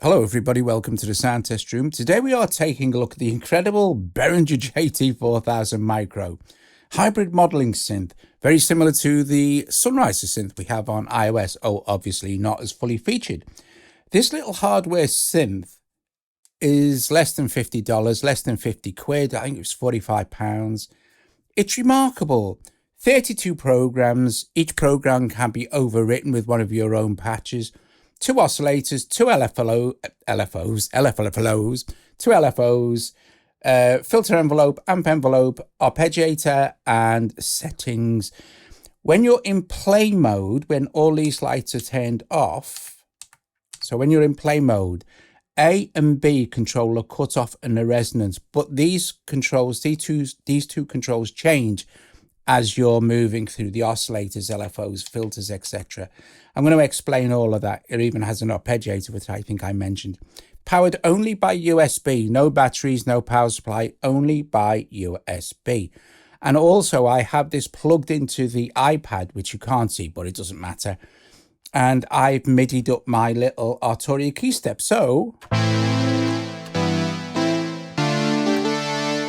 Hello everybody, welcome to the sound test room. Today we are taking a look at the incredible Behringer JT-4000 Micro hybrid modeling synth, very similar to the Sunriser synth we have on iOS, obviously not as fully featured. This little hardware synth is less than $50, less than 50 quid, I think it was £45. It's remarkable. 32 programs, each program can be overwritten with one of your own patches. 2 oscillators, 2 LFOs, 2 LFOs, filter envelope, amp envelope, arpeggiator, and settings. When you're in play mode, when all these lights are turned off, so when you're in play mode, A and B control a cutoff and a resonance, but these controls, these two controls change as you're moving through the oscillators, LFOs, filters, etc. I'm going to explain all of that. It even has an arpeggiator, which I think I mentioned. Powered only by USB, no batteries, no power supply, only by USB. And also I have this plugged into the iPad, which you can't see, but it doesn't matter. And I've MIDI'd up my little Arturia key step. So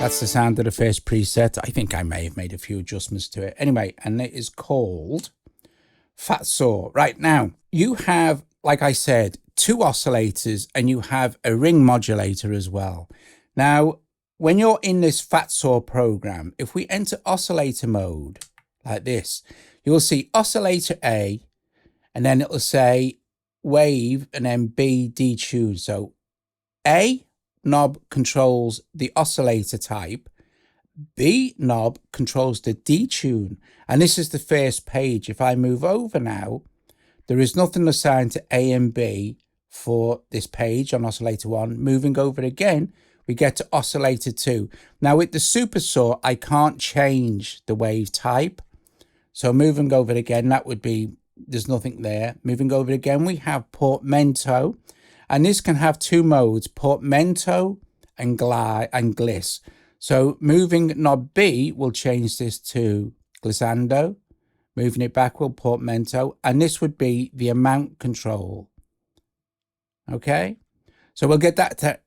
that's the sound of the first preset. I think I may have made a few adjustments to it. Anyway, and it is called Fat Saw. Right now, you have, like I said, 2 oscillators and you have a ring modulator as well. Now, when you're in this Fat Saw program, if we enter oscillator mode like this, you'll see oscillator A, and then it'll say wave, and then B detune. So A knob controls the oscillator type, B knob controls the detune, and this is the first page. If I move over now, there is nothing assigned to A and B for this page on oscillator 1. Moving over again, we get to oscillator 2. Now with the super saw, I can't change the wave type, so moving over again, that would be, there's nothing there. Moving over again, we have portmanteau. And this can have 2 modes, portmanteau and gliss. So moving knob B will change this to glissando. Moving it back will portmanteau. And this would be the amount control. Okay? So we'll get that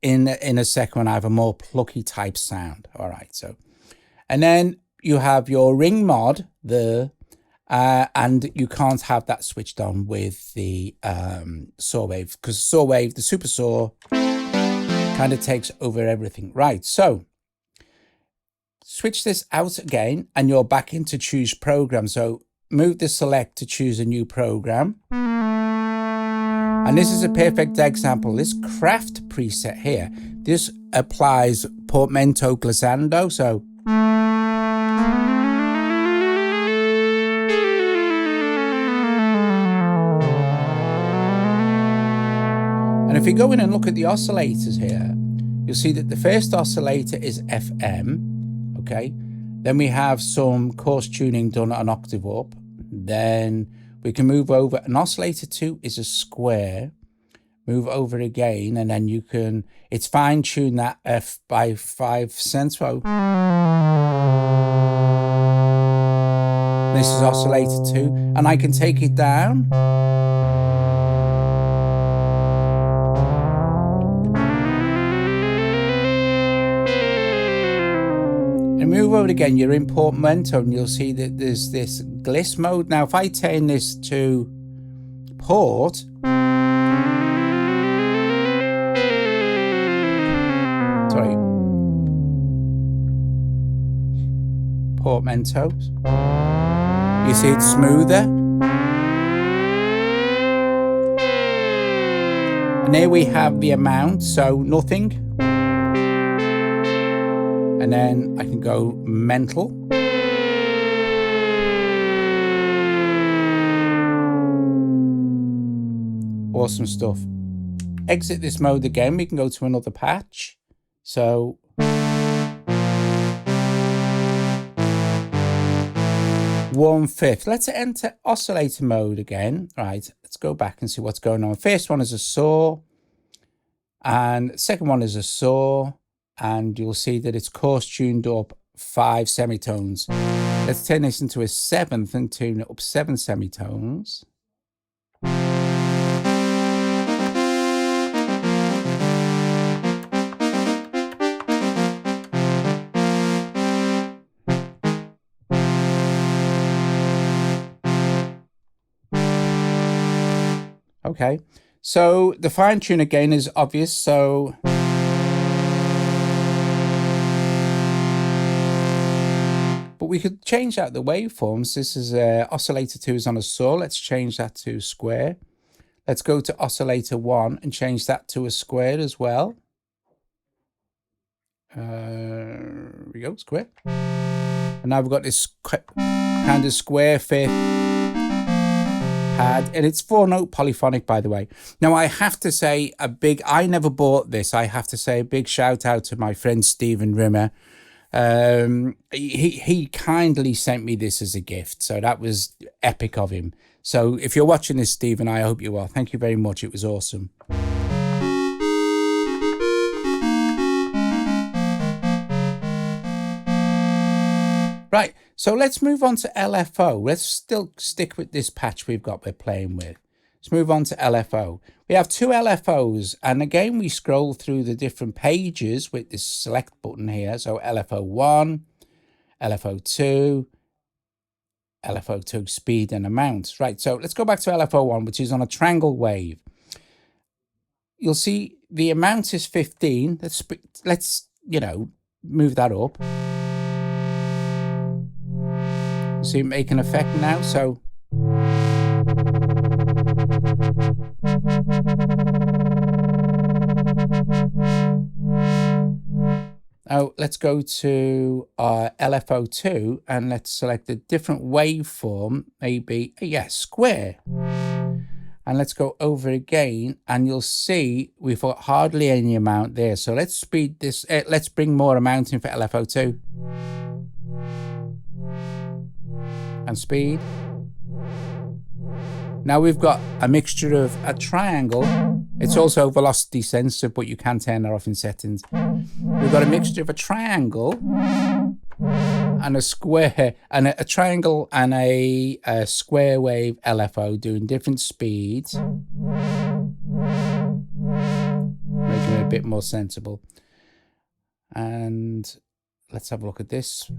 in a second when I have a more plucky type sound. All right. So, and then you have your ring mod, and you can't have that switched on with the saw wave, because saw wave, the super saw, kind of takes over everything. Right, so switch this out again and you're back into choose program. So move the select to choose a new program. And this is a perfect example. This craft preset here, this applies portmanteau glissando. So and if you go in and look at the oscillators here, you'll see that the first oscillator is FM, okay? Then we have some coarse tuning done an octave up. Then we can move over, and oscillator 2 is a square. Move over again, and then you can, it's fine tune that F by 5 cents. This is oscillator 2, and I can take it down. And move over again, you're in portmanteau, and you'll see that there's this gliss mode. Now, if I turn this to port, sorry, portmanteau, you see it's smoother. And here we have the amount, so nothing. And then I can go mental. Awesome stuff. Exit this mode again. We can go to another patch. So one-fifth. Let's enter oscillator mode again. Right, let's go back and see what's going on. First one is a saw. And second one is a saw. And you'll see that it's coarse tuned up 5 semitones. Let's turn this into a 7th and tune it up 7 semitones. Okay, so the fine tune again is obvious. So but we could change out the waveforms. This is oscillator 2 is on a saw. Let's change that to square. Let's go to oscillator 1 and change that to a square as well. Here we go, square. And now we've got this kind of square fifth pad, and it's 4-note polyphonic, by the way. Now I have to say I never bought this. I have to say a big shout out to my friend Stephen Rimmer. He kindly sent me this as a gift, so that was epic of him. So if you're watching this, Stephen, I hope you are. Thank you very much. It was awesome. Right, so let's move on to LFO. Let's still stick with this patch we're playing with. Let's move on to LFO. We have 2 LFOs, and again we scroll through the different pages with this select button here. So LFO1, LFO2, LFO2 speed and amount. Right, so let's go back to LFO1, which is on a triangle wave. You'll see the amount is 15. Let's move that up. See it make an effect now. So now let's go to LFO2 and let's select a different waveform, maybe square. And let's go over again, and you'll see we've got hardly any amount there. So let's speed this. Let's bring more amount in for LFO2. And speed. Now we've got a mixture of a triangle. It's also velocity sensitive, but you can turn that off in settings. We've got a mixture of a triangle and a square, and a triangle and a square wave LFO doing different speeds, making it a bit more sensible. And let's have a look at this.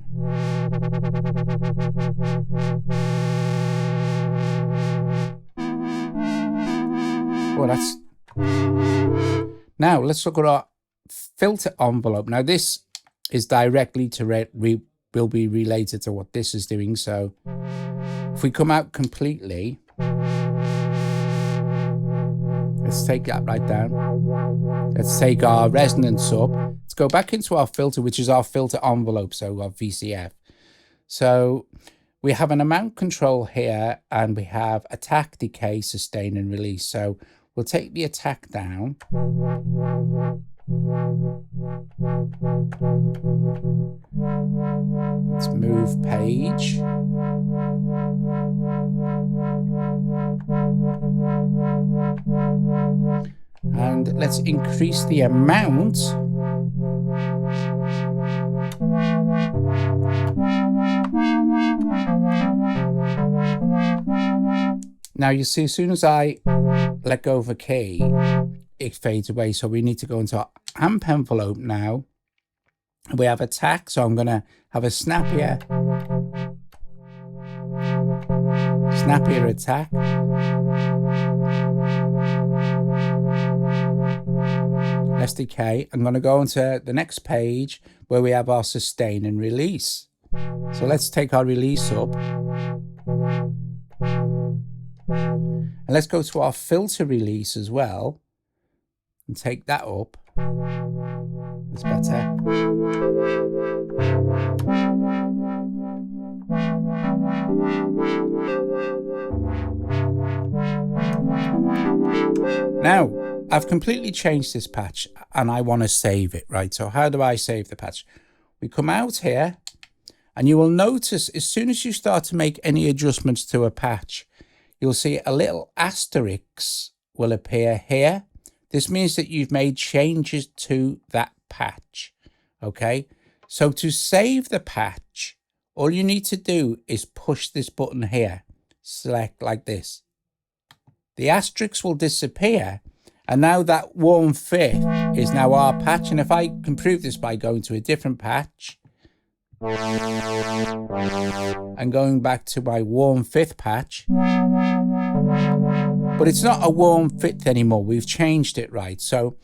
Well, that's... Now let's look at our filter envelope. Now this is directly to will be related to what this is doing. So if we come out completely, let's take that right down. Let's take our resonance up. Let's go back into our filter, which is our filter envelope, so our VCF. So we have an amount control here, and we have attack, decay, sustain, and release. So we'll take the attack down. Let's move page. And let's increase the amount. Now you see, as soon as I let go of a key, it fades away. So we need to go into our amp envelope now. We have attack, so I'm going to have a snappier attack. Let's decay. I'm going to go into the next page where we have our sustain and release. So let's take our release up. And let's go to our filter release as well and take that up. That's better. Now, I've completely changed this patch and I want to save it, right? So how do I save the patch? We come out here and you will notice as soon as you start to make any adjustments to a patch, you'll see a little asterisk will appear here. This means that you've made changes to that patch, okay? So to save the patch, all you need to do is push this button here, select like this. The asterisk will disappear, and now that 1/5 is now our patch. And if I can prove this by going to a different patch and going back to my 1/5 patch, but it's not a warm fifth anymore. We've changed it, right? So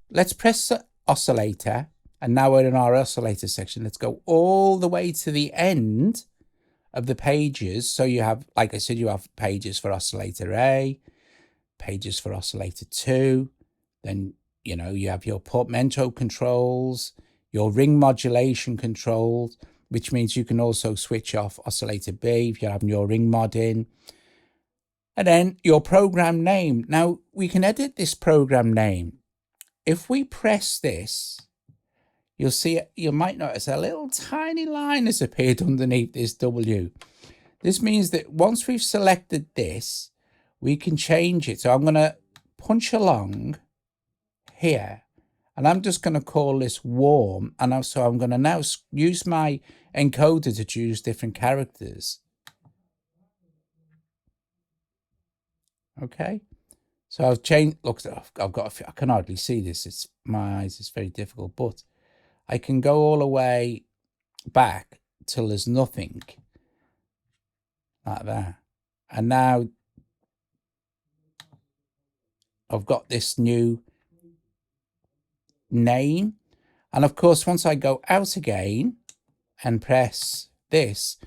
let's press the oscillator, and now we're in our oscillator section. Let's go all the way to the end of the pages. So you have, like I said, you have pages for oscillator A, pages for oscillator 2, then you have your portmanteau controls, your ring modulation controls, which means you can also switch off oscillator B if you're having your ring mod in. And then your program name. Now we can edit this program name. If we press this, you'll see, you might notice a little tiny line has appeared underneath this W. This means that once we've selected this, we can change it. So I'm going to punch along here, and I'm just going to call this warm. And also I'm going to now use my encoder to choose different characters. Okay. So I've changed, look, I can hardly see this. My eyes, it's very difficult, but I can go all the way back till there's nothing like that. And now I've got this new name. And of course, once I go out again and press this,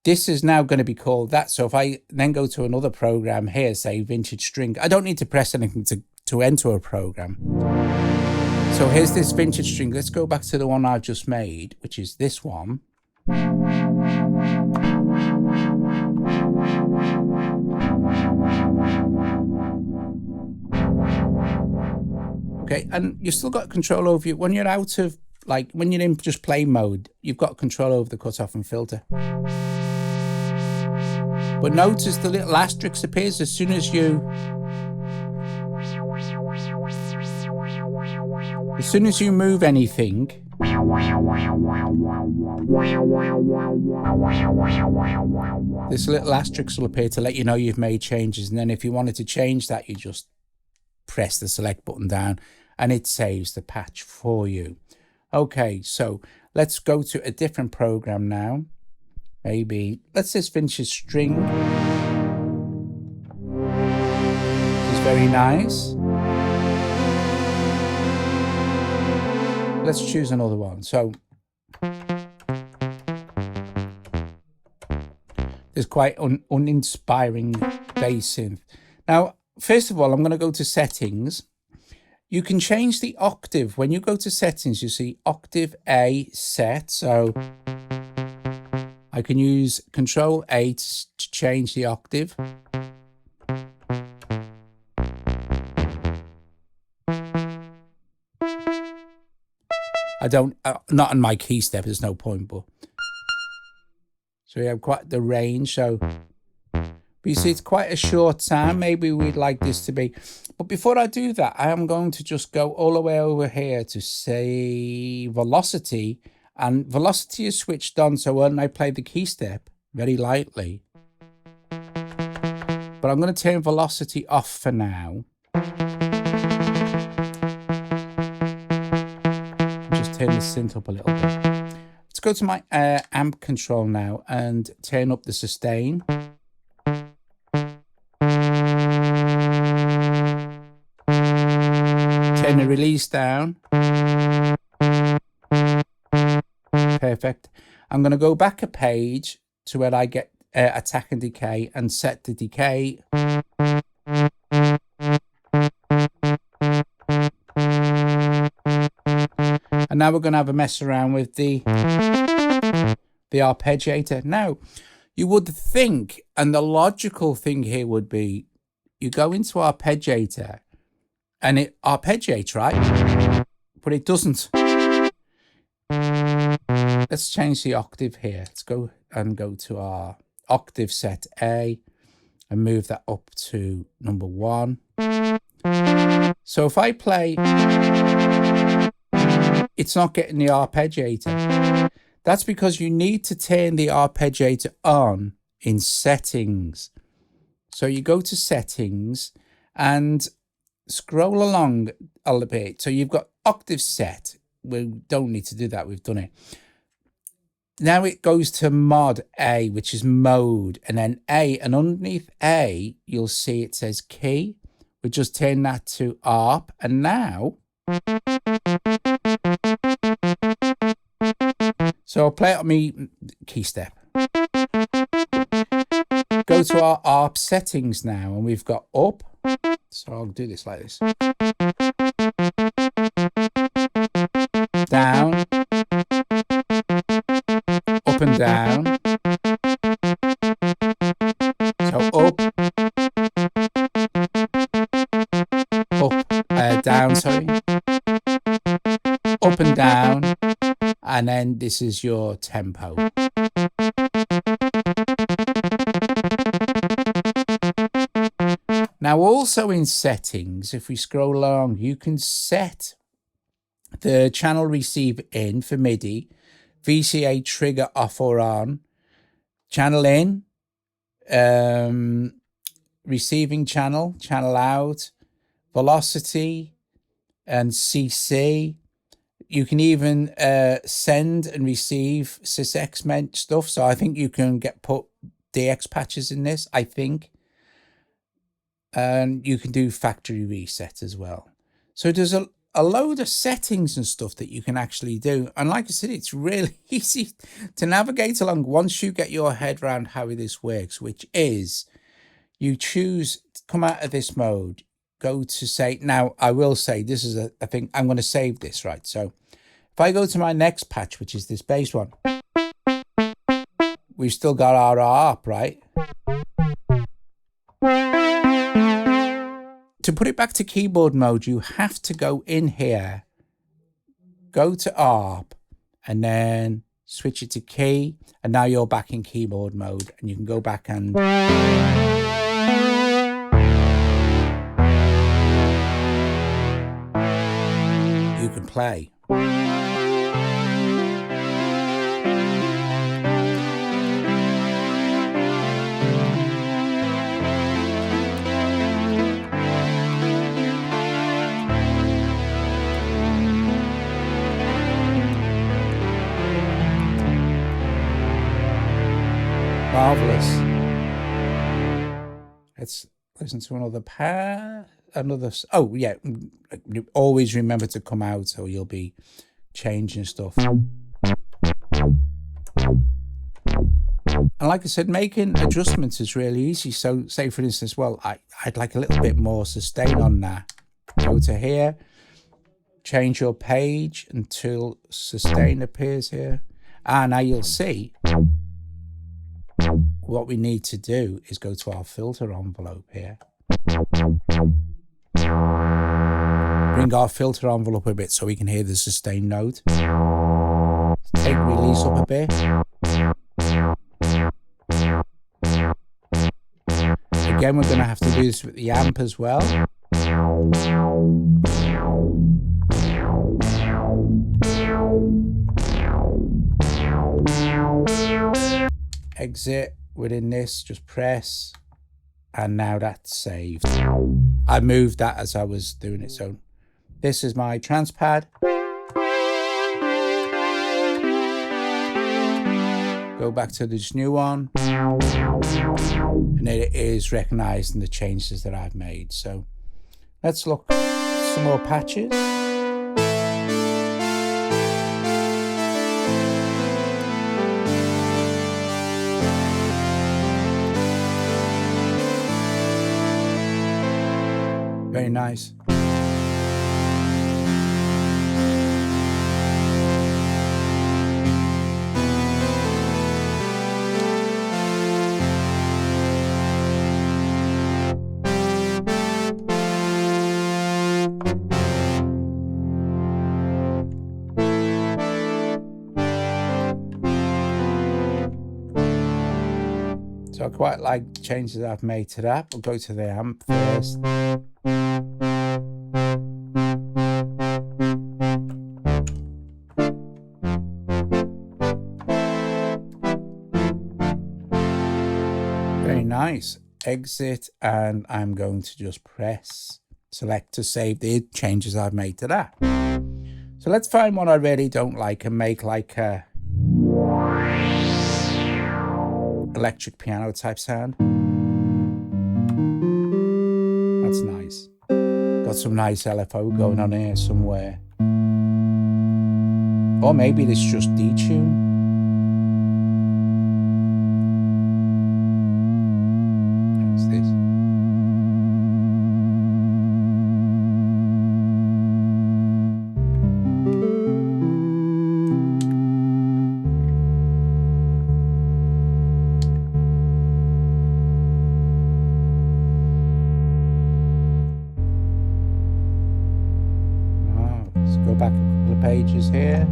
this is now going to be called that. So if I then go to another program here, say vintage string, I don't need to press anything to enter a program. So here's this vintage string. Let's go back to the one I've just made, which is this one. Okay, and you've still got control over it. When you're out of, like, when you're in just play mode, you've got control over the cutoff and filter. But notice the little asterisk appears as soon as you move anything. This little asterisk will appear to let you know you've made changes. And then if you wanted to change that, you just press the select button down and it saves the patch for you. Okay, so let's go to a different program now. Maybe let's just vintage string. This is very nice. Let's choose another one. So there's quite uninspiring bass synth. Now, first of all, I'm going to go to settings. You can change the octave. When you go to settings, you see octave A set. So I can use Control A to change the octave. I don't, not on my key step, there's no point, but. So we have quite the range. So, but you see, it's quite a short sound. Maybe we'd like this to be. But before I do that, I am going to just go all the way over here to say velocity. And velocity is switched on, so when I play the key step very lightly. But I'm going to turn velocity off for now. Just turn the synth up a little bit. Let's go to my amp control now and turn up the sustain. Turn the release down. Perfect. I'm going to go back a page to where I get attack and decay and set the decay. And now we're going to have a mess around with the arpeggiator. Now, you would think, and the logical thing here would be, you go into arpeggiator and it arpeggiates, right? But it doesn't. Let's change the octave here. Let's go to our octave set A and move that up to number 1. So if I play, it's not getting the arpeggiator. That's because you need to turn the arpeggiator on in settings. So you go to settings and scroll along a little bit. So you've got octave set. We don't need to do that. We've done it. now it goes to mod A, which is mode, and then A, and underneath A, you'll see it says key. We just turn that to ARP, and now, so I'll play it on me key step. Go to our ARP settings now, and we've got up. So I'll do this like this. Down. Up and down. So up. Up. Down, sorry. Up and down. And then this is your tempo. Now also in settings, if we scroll along, you can set the channel receive in for MIDI, VCA trigger off or on, channel in, receiving channel, channel out, velocity, and CC. You can even send and receive sysx stuff. So I think you can put DX patches in this, I think. And you can do factory reset as well. So there's a load of settings and stuff that you can actually do. And like I said, it's really easy to navigate along once you get your head around how this works, which is you choose, come out of this mode, go to say, now I will say this is I think I'm going to save this, right? So if I go to my next patch, which is this bass one, we've still got our ARP, right? To put it back to keyboard mode, you have to go in here, go to ARP, and then switch it to key. And now you're back in keyboard mode, and you can go back and you can play. Marvelous. Let's listen to another. Oh yeah, always remember to come out, so you'll be changing stuff. And like I said, making adjustments is really easy. So say for instance, well, I'd like a little bit more sustain on that. Go to here, change your page until sustain appears here. And now you'll see what we need to do is go to our filter envelope here. Bring our filter envelope a bit so we can hear the sustain note. Take release up a bit. Again, we're going to have to do this with the amp as well. Exit within this, just press, and now that's saved. I moved that as I was doing it. So this is my trans pad. Go back to this new one, and it is recognizing the changes that I've made. So let's look at some more patches. Very nice. So I quite like the changes I've made to that. We'll go to the amp first. Very nice. Exit, and I'm going to just press select to save the changes I've made to that. So let's find one I really don't like and make like a electric piano type sound. That's nice. Got some nice LFO going on here somewhere. Or maybe this just detune. How's this? Let's go back a couple of pages here.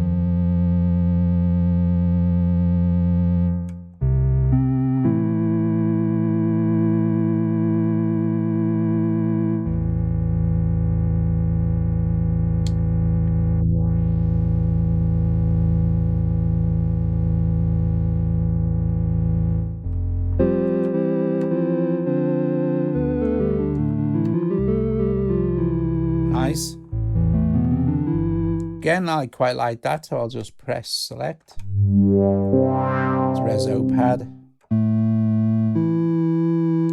Nice. Again, I quite like that, so I'll just press select. It's Reso pad.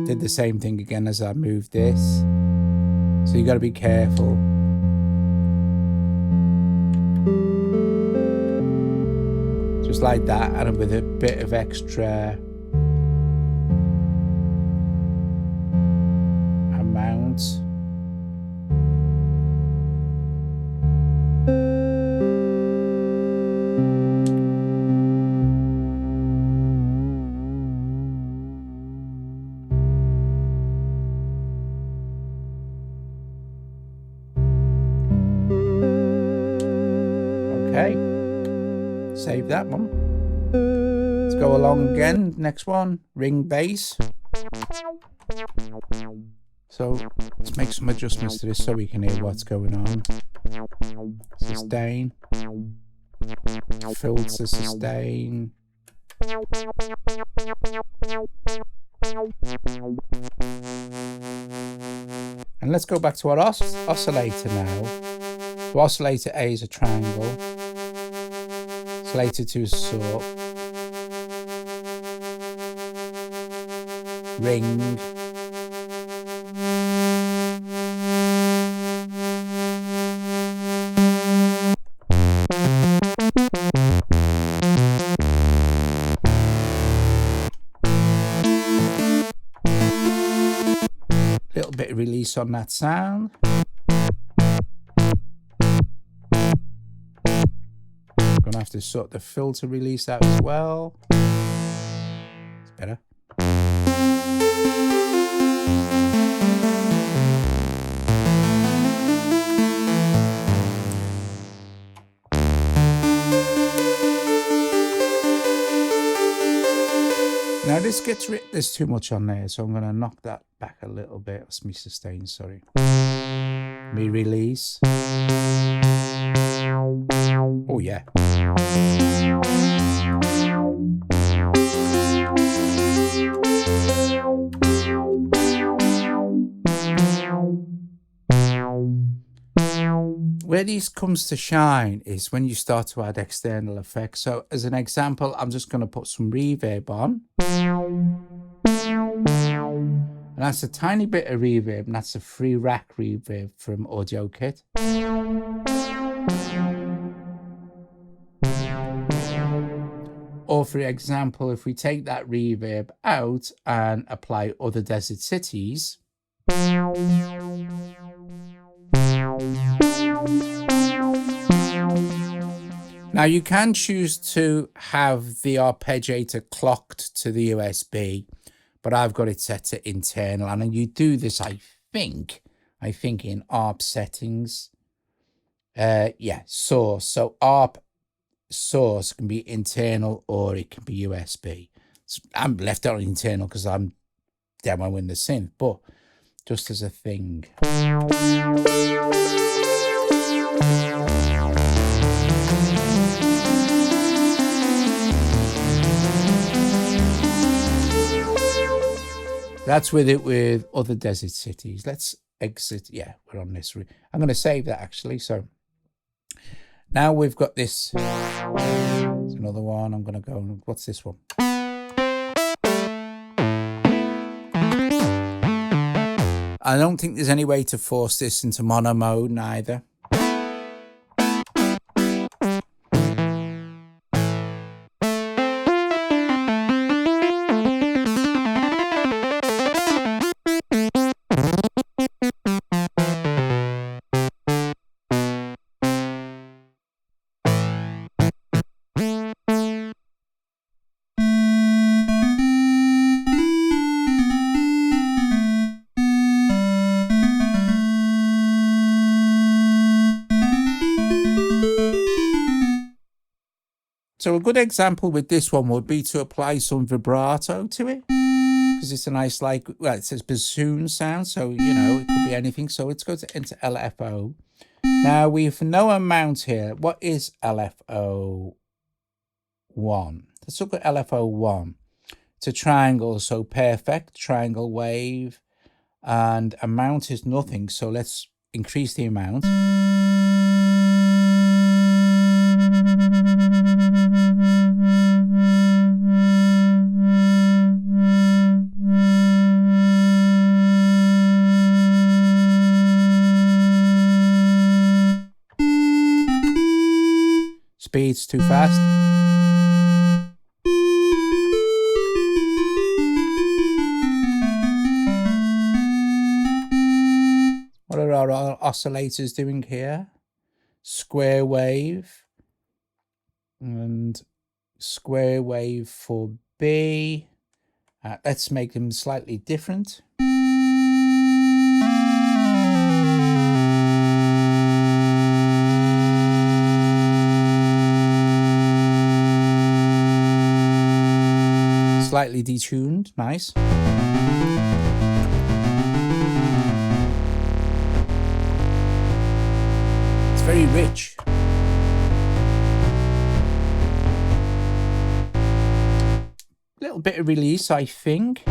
Did the same thing again as I moved this. So you got to be careful. Just like that, and with a bit of extra amount. Save that one. Let's go along again. Next one, ring bass. So let's make some adjustments to this so we can hear what's going on. Sustain. Filter sustain. And let's go back to our oscillator now. So oscillator A is a triangle. Oscillator 2 is a saw. Ring. Little bit of release on that sound. Gonna have to sort the filter release out as well. It's better. Now this gets rid, there's too much on there, so I'm gonna knock that back a little bit. That's me sustain, sorry. Me release. Oh yeah. Where these comes to shine is when you start to add external effects. So as an example, I'm just going to put some reverb on. And that's a tiny bit of reverb, and that's a free rack reverb from Audio Kit. Or for example, if we take that reverb out and apply Other Desert Cities, now you can choose to have the arpeggiator clocked to the USB, but I've got it set to internal, and you do this, I think in ARP settings. Yeah, source. So ARP source can be internal or it can be USB. I'm left on internal because I'm demoing the synth, but just as a thing. That's with it with Other Desert Cities. Let's exit. Yeah, we're on this. I'm going to save that actually. So now we've got this. There's another one. I'm going to go. What's this one? I don't think there's any way to force this into mono mode neither. So a good example with this one would be to apply some vibrato to it, because it's a nice, like, well, it says bassoon sound, so, you know, it could be anything. So let's go into LFO. Now, we've no amount here. What is LFO1? Let's look at LFO1. It's a triangle, so perfect, triangle wave, and amount is nothing. So let's increase the amount. Speed's too fast. What are our oscillators doing here? Square wave and square wave for B. Let's make them slightly different. Slightly detuned, nice. It's very rich. Little bit of release, I think.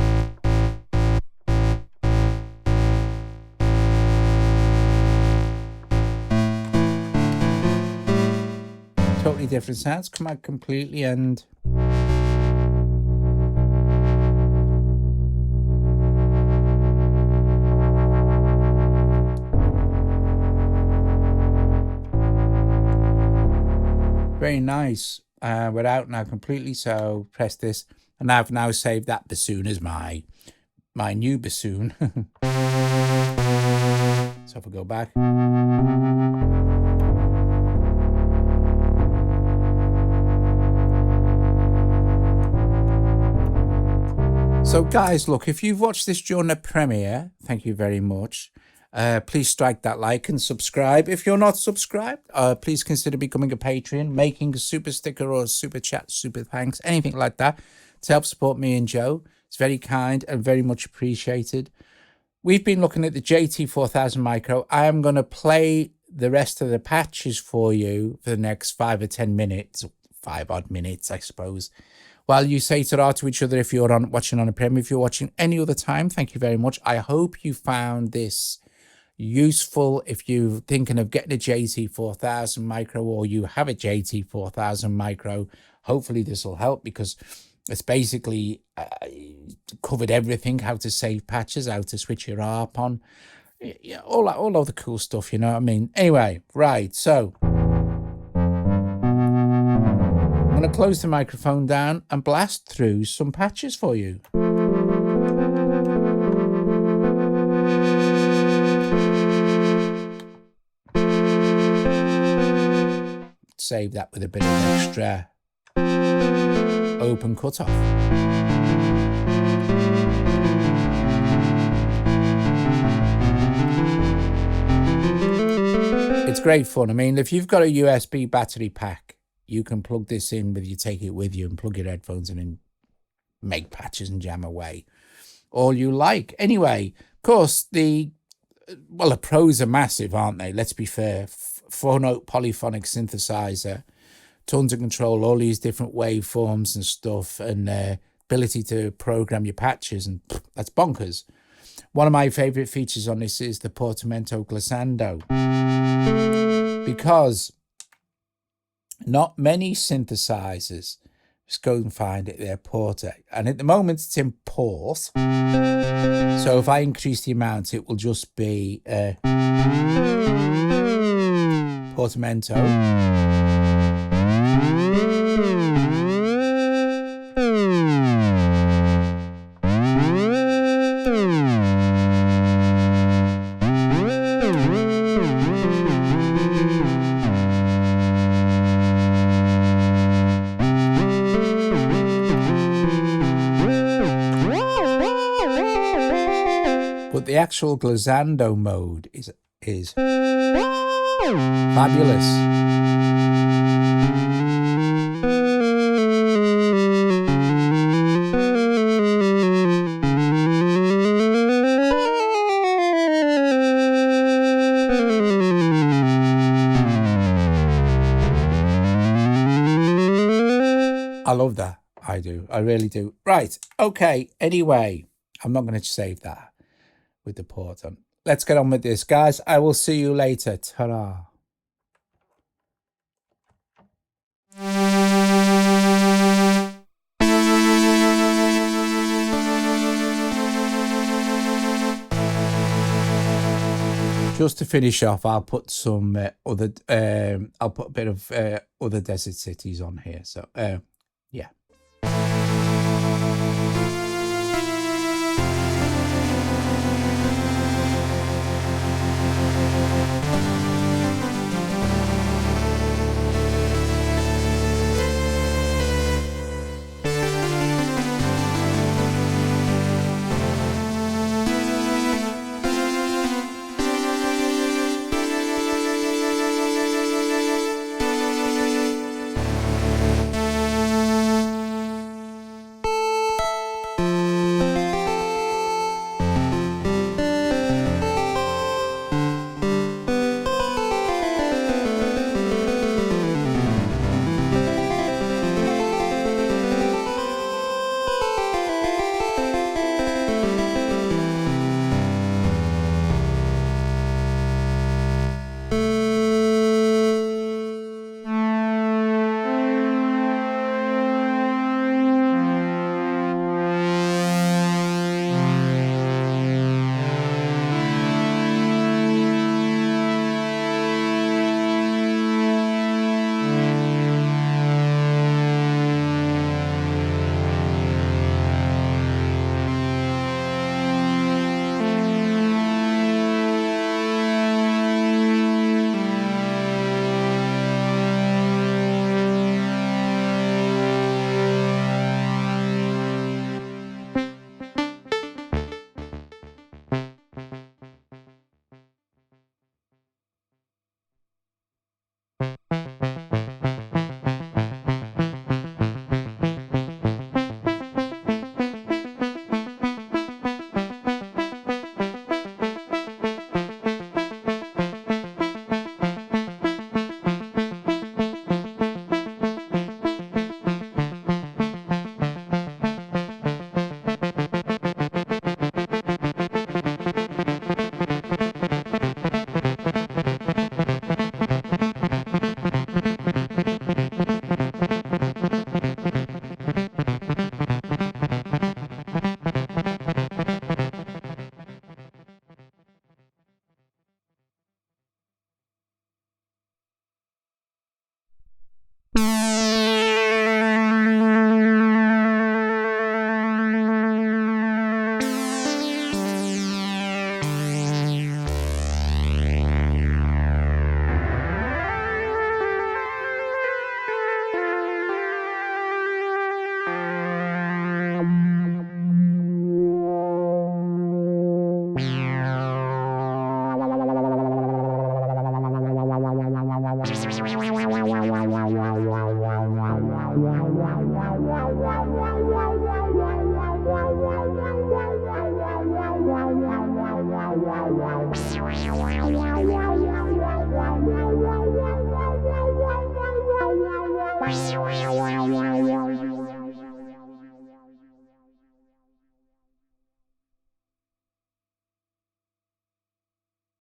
Totally different sounds, come out completely and very nice. We're out now completely, so press this, and I've now saved that bassoon as my new bassoon. So if we go back, so guys, look, if you've watched this during the premiere, thank you very much. Please strike that like and subscribe. If you're not subscribed, please consider becoming a patron, making a super sticker or a super chat, super thanks, anything like that to help support me and Joe. It's very kind and very much appreciated. We've been looking at the JT-4000 micro. I am going to play the rest of the patches for you for the next 5 or 10 minutes, 5 odd minutes, I suppose. While you say ta-ra to each other if you're watching on a premiere. If you're watching any other time, thank you very much. I hope you found this useful. If you're thinking of getting a JT-4000 micro, or you have a JT-4000 micro, hopefully this will help, because it's basically covered everything: how to save patches, how to switch your ARP on, yeah, all of the cool stuff, you know what I mean? Anyway, right, so I'm going to close the microphone down and blast through some patches for you. Save that with a bit of extra open cutoff. It's great fun. I mean, if you've got a USB battery pack, you can plug this in with you, take it with you, and plug your headphones in and make patches and jam away all you like. Anyway, of course, the pros are massive, aren't they? Let's be fair. 4-note polyphonic synthesizer, tons of control, all these different waveforms and stuff, and ability to program your patches, and that's bonkers. One of my favorite features on this is the portamento glissando, because not many synthesizers Just go and find it there, Porta. And at the moment it's in port. So if I increase the amount, it will just be portamento. But the actual glissando mode is fabulous. I love that. I do. I really do. Right. Okay. Anyway, I'm not going to save that with the port on. Let's get on with this, guys. I will see you later. Ta-ra. Just to finish off, I'll put some other. I'll put a bit of other desert cities on here. So yeah.